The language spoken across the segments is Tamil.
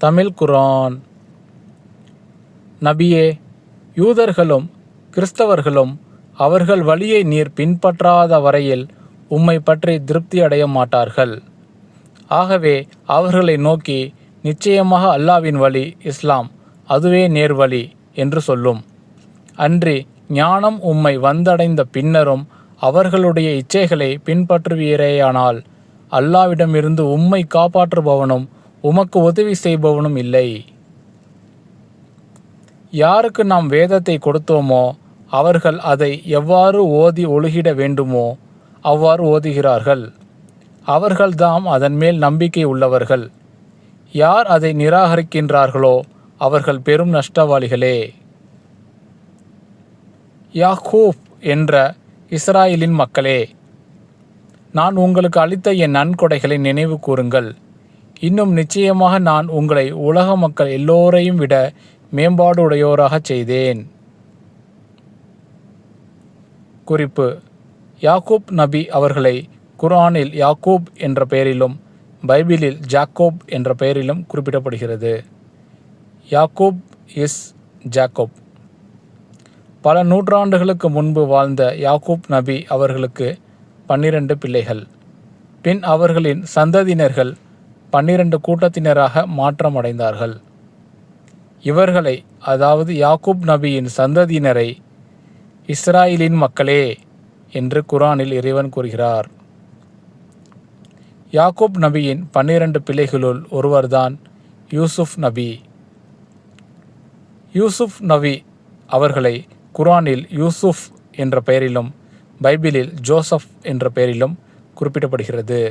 தமிழ் குர்ஆன். நபியே, யூதர்களும் கிறிஸ்தவர்களும் அவர்கள் வழியை நீர் பின்பற்றாத வரையில் உம்மை பற்றி திருப்தி அடைய மாட்டார்கள். ஆகவே அவர்களை நோக்கி, நிச்சயமாக அல்லாவின் வழி இஸ்லாம், அதுவே நேர்வழி என்று சொல்லும். அன்றி ஞானம் உம்மை வந்தடைந்த பின்னரும் அவர்களுடைய இச்சைகளை பின்பற்றுவீரேயானால் அல்லாவிடமிருந்து உம்மை காப்பாற்றுபவனும் உமக்கு உதவி செய்பவனும் இல்லை. யாருக்கு நாம் வேதத்தை கொடுத்தோமோ அவர்கள் அதை எவ்வாறு ஓதி ஒழுகிட வேண்டுமோ அவ்வாறு ஓதுகிறார்கள். அவர்கள்தாம் அதன் மேல் நம்பிக்கை உள்ளவர்கள். யார் அதை நிராகரிக்கின்றார்களோ அவர்கள் பெரும் நஷ்டவாளிகளே. யாக்கூப் என்ற இஸ்ராயேலின் மக்களே, நான் உங்களுக்கு அளித்த என் நன்கொடைகளை நினைவு கூறுங்கள். இன்னும் நிச்சயமாக நான் உங்களை உலக மக்கள் எல்லோரையும் விட மேம்பாடு உடையோராகச் செய்தேன். குறிப்பு: யாக்கூப் நபி அவர்களை குர்ஆனில் யாக்கூப் என்ற பெயரிலும் பைபிளில் ஜாக்கோப் என்ற பெயரிலும் குறிப்பிடப்படுகிறது. யாக்கூப் இஸ் ஜாக்கோப். பல நூற்றாண்டுகளுக்கு முன்பு வாழ்ந்த யாக்கூப் நபி அவர்களுக்கு 12 பிள்ளைகள். பின் அவர்களின் சந்ததியினர்கள் 12 கூட்டத்தினராக மாற்றமடைந்தார்கள். இவர்களை, அதாவது யாக்கூப் நபியின் சந்ததியினரை, இஸ்ராயேலின் மக்களே என்று குர்ஆனில் இறைவன் கூறுகிறார். யாக்கூப் நபியின் 12 பிள்ளைகளுள் ஒருவர்தான் யூசுப் நபி. யூசுப் நபி அவர்களை குர்ஆனில் யூசுப் என்ற பெயரிலும் பைபிளில் ஜோசப் என்ற பெயரிலும் குறிப்பிடப்படுகிறது.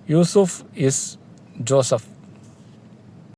Yusuf is Joseph.